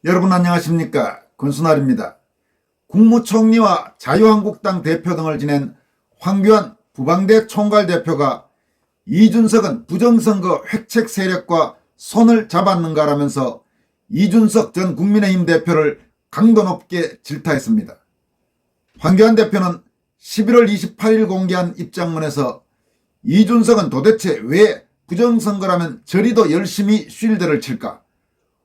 여러분 안녕하십니까? 권순알입니다. 국무총리와 자유한국당 대표 등을 지낸 황교안 부방대 총괄대표가 이준석은 부정선거 획책 세력과 손을 잡았는가라면서 이준석 전 국민의힘 대표를 강도 높게 질타했습니다. 황교안 대표는 11월 28일 공개한 입장문에서 이준석은 도대체 왜 부정선거라면 저리도 열심히 쉴드를 칠까?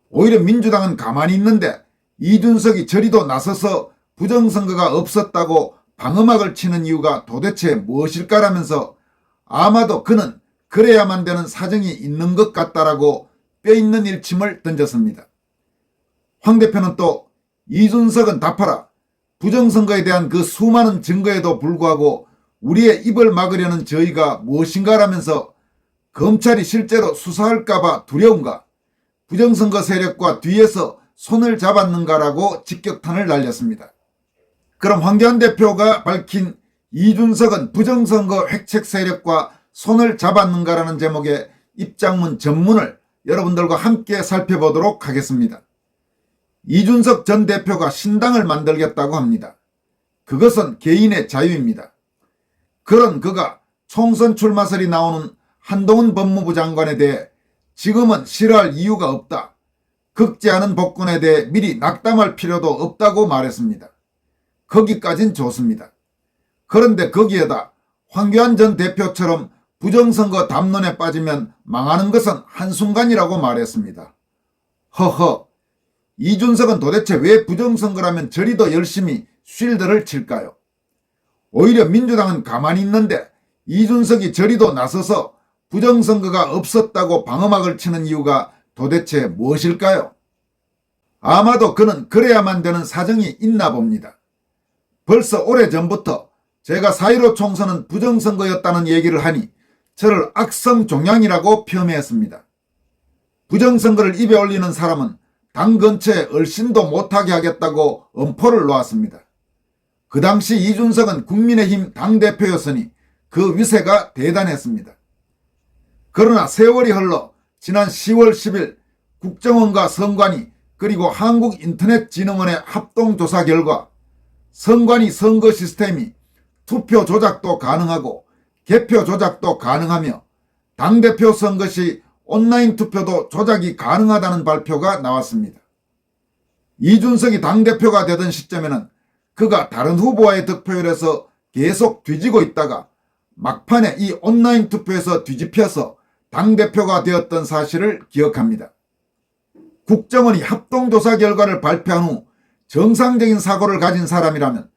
오히려 민주당은 가만히 있는데 이준석이 저리도 나서서 부정선거가 없었다고 방어막을 치는 이유가 도대체 무엇일까라면서 아마도 그는 그래야만 되는 사정이 있는 것 같다라고 뼈있는 일침을 던졌습니다. 황 대표는 또 이준석은 답하라. 부정선거에 대한 그 수많은 증거에도 불구하고 우리의 입을 막으려는 저희가 무엇인가라면서 검찰이 실제로 수사할까봐 두려운가? 부정선거 세력과 뒤에서 손을 잡았는가라고 직격탄을 날렸습니다. 그럼 황교안 대표가 밝힌 이준석은 부정선거 획책 세력과 손을 잡았는가라는 제목의 입장문 전문을 여러분들과 함께 살펴보도록 하겠습니다. 이준석 전 대표가 신당을 만들겠다고 합니다. 그것은 개인의 자유입니다. 그런 그가 총선 출마설이 나오는 한동훈 법무부 장관에 대해 지금은 싫어할 이유가 없다. 극지하는 복권에 대해 미리 낙담할 필요도 없다고 말했습니다. 거기까진 좋습니다. 그런데 거기에다 황교안 전 대표처럼 부정선거 담론에 빠지면 망하는 것은 한순간이라고 말했습니다. 허허, 이준석은 도대체 왜 부정선거라면 저리도 열심히 쉴드를 칠까요? 오히려 민주당은 가만히 있는데 이준석이 저리도 나서서 부정선거가 없었다고 방어막을 치는 이유가 도대체 무엇일까요? 아마도 그는 그래야만 되는 사정이 있나 봅니다. 벌써 오래전부터 제가 4.15 총선은 부정선거였다는 얘기를 하니 저를 악성종양이라고 폄훼했습니다. 부정선거를 입에 올리는 사람은 당 근처에 얼씬도 못하게 하겠다고 엄포를 놓았습니다. 그 당시 이준석은 국민의힘 당대표였으니 그 위세가 대단했습니다. 그러나 세월이 흘러 지난 10월 10일 국정원과 선관위 그리고 한국인터넷진흥원의 합동조사 결과 선관위 선거 시스템이 투표 조작도 가능하고 개표 조작도 가능하며 당대표 선거 시 온라인 투표도 조작이 가능하다는 발표가 나왔습니다. 이준석이 당대표가 되던 시점에는 그가 다른 후보와의 득표율에서 계속 뒤지고 있다가 막판에 이 온라인 투표에서 뒤집혀서 당대표가 되었던 사실을 기억합니다. 국정원이 합동조사 결과를 발표한 후 정상적인 사고를 가진 사람이라면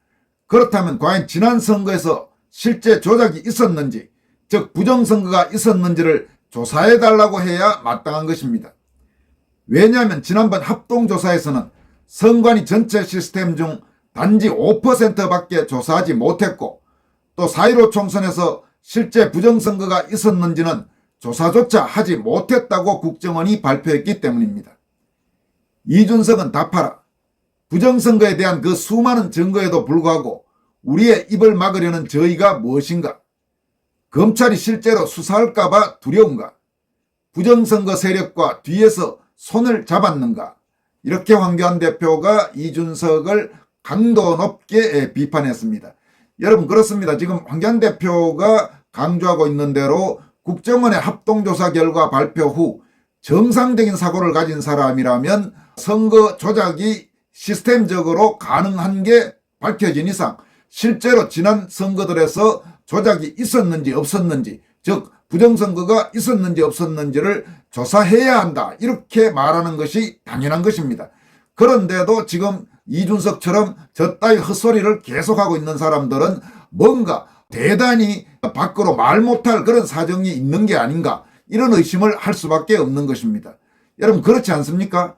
그렇다면 과연 지난 선거에서 실제 조작이 있었는지 즉 부정선거가 있었는지를 조사해달라고 해야 마땅한 것입니다. 왜냐하면 지난번 합동조사에서는 선관위 전체 시스템 중 단지 5%밖에 조사하지 못했고 또 4.15 총선에서 실제 부정선거가 있었는지는 조사조차 하지 못했다고 국정원이 발표했기 때문입니다. 이준석은 답하라. 부정선거에 대한 그 수많은 증거에도 불구하고 우리의 입을 막으려는 저희가 무엇인가? 검찰이 실제로 수사할까봐 두려운가? 부정선거 세력과 뒤에서 손을 잡았는가? 이렇게 황교안 대표가 이준석을 강도 높게 비판했습니다. 여러분 그렇습니다. 지금 황교안 대표가 강조하고 있는 대로 국정원의 합동조사 결과 발표 후 정상적인 사고를 가진 사람이라면 선거 조작이 시스템적으로 가능한 게 밝혀진 이상 실제로 지난 선거들에서 조작이 있었는지 없었는지 즉 부정선거가 있었는지 없었는지를 조사해야 한다 이렇게 말하는 것이 당연한 것입니다. 그런데도 지금 이준석처럼 저 따위 헛소리를 계속하고 있는 사람들은 뭔가 대단히 밖으로 말 못할 그런 사정이 있는 게 아닌가 이런 의심을 할 수밖에 없는 것입니다. 여러분 그렇지 않습니까?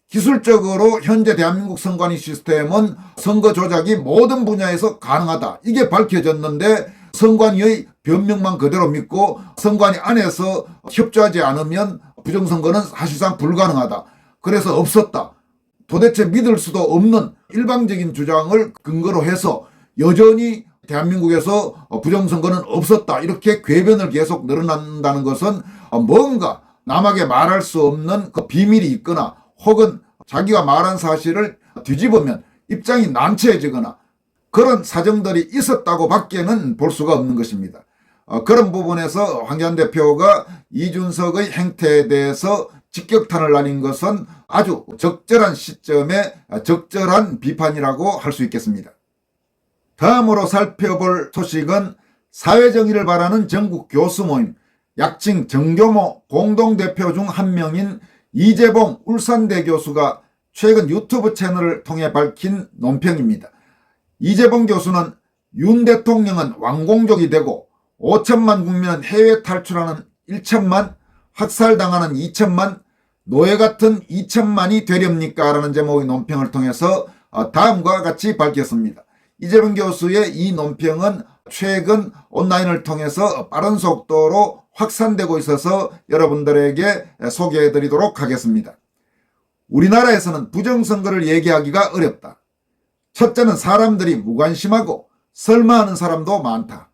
기술적으로 현재 대한민국 선관위 시스템은 선거 조작이 모든 분야에서 가능하다. 이게 밝혀졌는데 선관위의 변명만 그대로 믿고 선관위 안에서 협조하지 않으면 부정선거는 사실상 불가능하다. 그래서 없었다. 도대체 믿을 수도 없는 일방적인 주장을 근거로 해서 여전히 대한민국에서 부정선거는 없었다. 이렇게 궤변을 계속 늘어난다는 것은 뭔가 남에게 말할 수 없는 그 비밀이 있거나 혹은 자기가 말한 사실을 뒤집으면 입장이 난처해지거나 그런 사정들이 있었다고 밖에는 볼 수가 없는 것입니다. 그런 부분에서 황교안 대표가 이준석의 행태에 대해서 직격탄을 날린 것은 아주 적절한 시점에 적절한 비판이라고 할 수 있겠습니다. 다음으로 살펴볼 소식은 사회정의를 바라는 전국 교수 모임 약칭 정교모 공동대표 중 한 명인 이재봉 울산대 교수가 최근 유튜브 채널을 통해 밝힌 논평입니다. 이재봉 교수는 윤 대통령은 왕공족이 되고 5천만 국민은 해외 탈출하는 1천만, 학살당하는 2천만, 노예 같은 2천만이 되렵니까? 라는 제목의 논평을 통해서 다음과 같이 밝혔습니다. 이재봉 교수의 이 논평은 최근 온라인을 통해서 빠른 속도로 확산되고 있어서 여러분들에게 소개해드리도록 하겠습니다. 우리나라에서는 부정선거를 얘기하기가 어렵다. 첫째는 사람들이 무관심하고 설마하는 사람도 많다.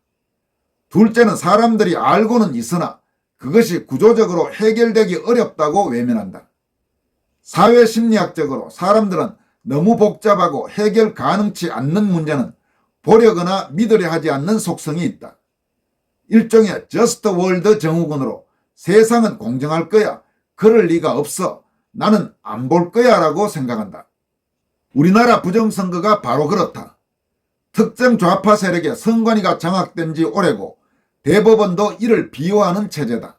둘째는 사람들이 알고는 있으나 그것이 구조적으로 해결되기 어렵다고 외면한다. 사회심리학적으로 사람들은 너무 복잡하고 해결 가능치 않는 문제는 보려거나 믿으려 하지 않는 속성이 있다. 일종의 저스트 월드 증후군으로 세상은 공정할 거야, 그럴 리가 없어, 나는 안 볼 거야 라고 생각한다. 우리나라 부정선거가 바로 그렇다. 특정 좌파 세력의 선관위가 장악된 지 오래고 대법원도 이를 비호하는 체제다.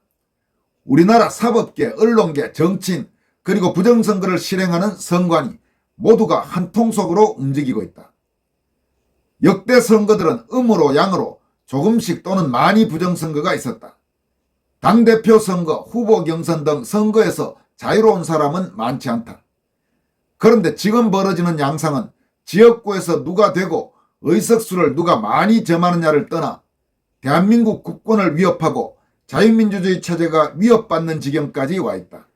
우리나라 사법계, 언론계, 정치인 그리고 부정선거를 실행하는 선관위 모두가 한 통속으로 움직이고 있다. 역대 선거들은 음으로 양으로 조금씩 또는 많이 부정선거가 있었다. 당대표 선거, 후보 경선 등 선거에서 자유로운 사람은 많지 않다. 그런데 지금 벌어지는 양상은 지역구에서 누가 되고 의석수를 누가 많이 점하느냐를 떠나 대한민국 국권을 위협하고 자유민주주의 체제가 위협받는 지경까지 와 있다.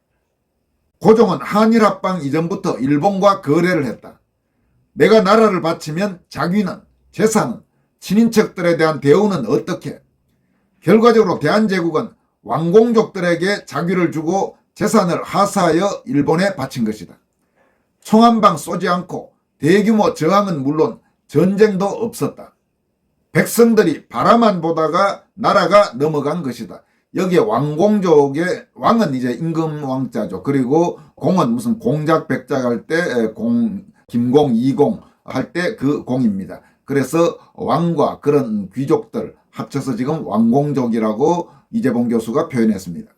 고종은 한일합방 이전부터 일본과 거래를 했다. 내가 나라를 바치면 자귀는, 재산은, 친인척들에 대한 대우는 어떻게? 결과적으로 대한제국은 왕공족들에게 자귀를 주고 재산을 하사하여 일본에 바친 것이다. 총 한 방 쏘지 않고 대규모 저항은 물론 전쟁도 없었다. 백성들이 바라만 보다가 나라가 넘어간 것이다. 여기에 왕공족의 왕은 이제 임금왕자죠. 그리고 공은 무슨 공작 백작 할 때 김공, 이공 할 때 그 공입니다. 그래서 왕과 그런 귀족들 합쳐서 지금 왕공족이라고 이재봉 교수가 표현했습니다.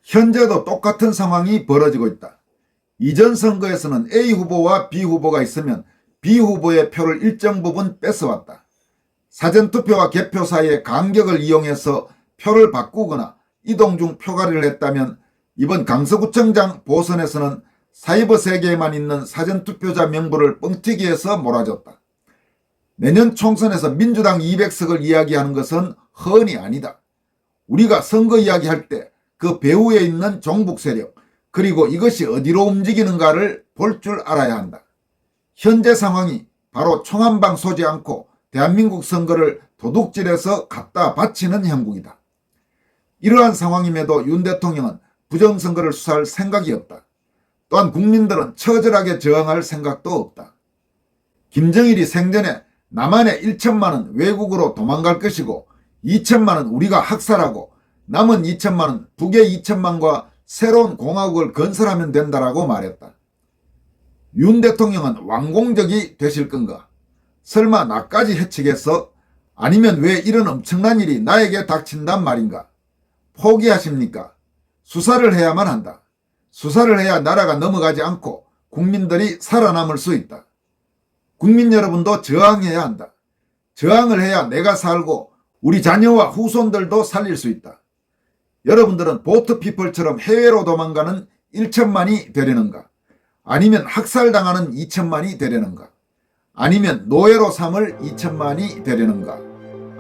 현재도 똑같은 상황이 벌어지고 있다. 이전 선거에서는 A 후보와 B 후보가 있으면 B 후보의 표를 일정 부분 뺏어왔다. 사전투표와 개표 사이의 간격을 이용해서 표를 바꾸거나 이동 중 표가리를 했다면 이번 강서구청장 보선에서는 사이버 세계에만 있는 사전투표자 명부를 뻥튀기해서 몰아줬다. 내년 총선에서 민주당 200석을 이야기하는 것은 허언이 아니다. 우리가 선거 이야기할 때 그 배후에 있는 종북 세력 그리고 이것이 어디로 움직이는가를 볼 줄 알아야 한다. 현재 상황이 바로 총 한 방 쏘지 않고 대한민국 선거를 도둑질해서 갖다 바치는 형국이다. 이러한 상황임에도 윤 대통령은 부정선거를 수사할 생각이 없다. 또한 국민들은 처절하게 저항할 생각도 없다. 김정일이 생전에 남한의 1천만 원 외국으로 도망갈 것이고 2천만 원 우리가 학살하고 남은 2천만 원 북의 2천만과 새로운 공화국을 건설하면 된다라고 말했다. 윤 대통령은 왕공적이 되실 건가? 설마 나까지 해치겠어? 아니면 왜 이런 엄청난 일이 나에게 닥친단 말인가? 포기하십니까? 수사를 해야만 한다. 수사를 해야 나라가 넘어가지 않고 국민들이 살아남을 수 있다. 국민 여러분도 저항해야 한다. 저항을 해야 내가 살고 우리 자녀와 후손들도 살릴 수 있다. 여러분들은 보트피플처럼 해외로 도망가는 1천만이 되려는가? 아니면 학살당하는 2천만이 되려는가? 아니면 노예로 삼을 2천만이 되려는가?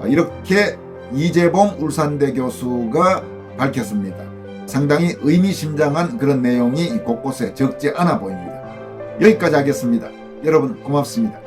이렇게 이재봉 울산대 교수가 밝혔습니다. 상당히 의미심장한 그런 내용이 곳곳에 적지 않아 보입니다. 여기까지 하겠습니다. 여러분 고맙습니다.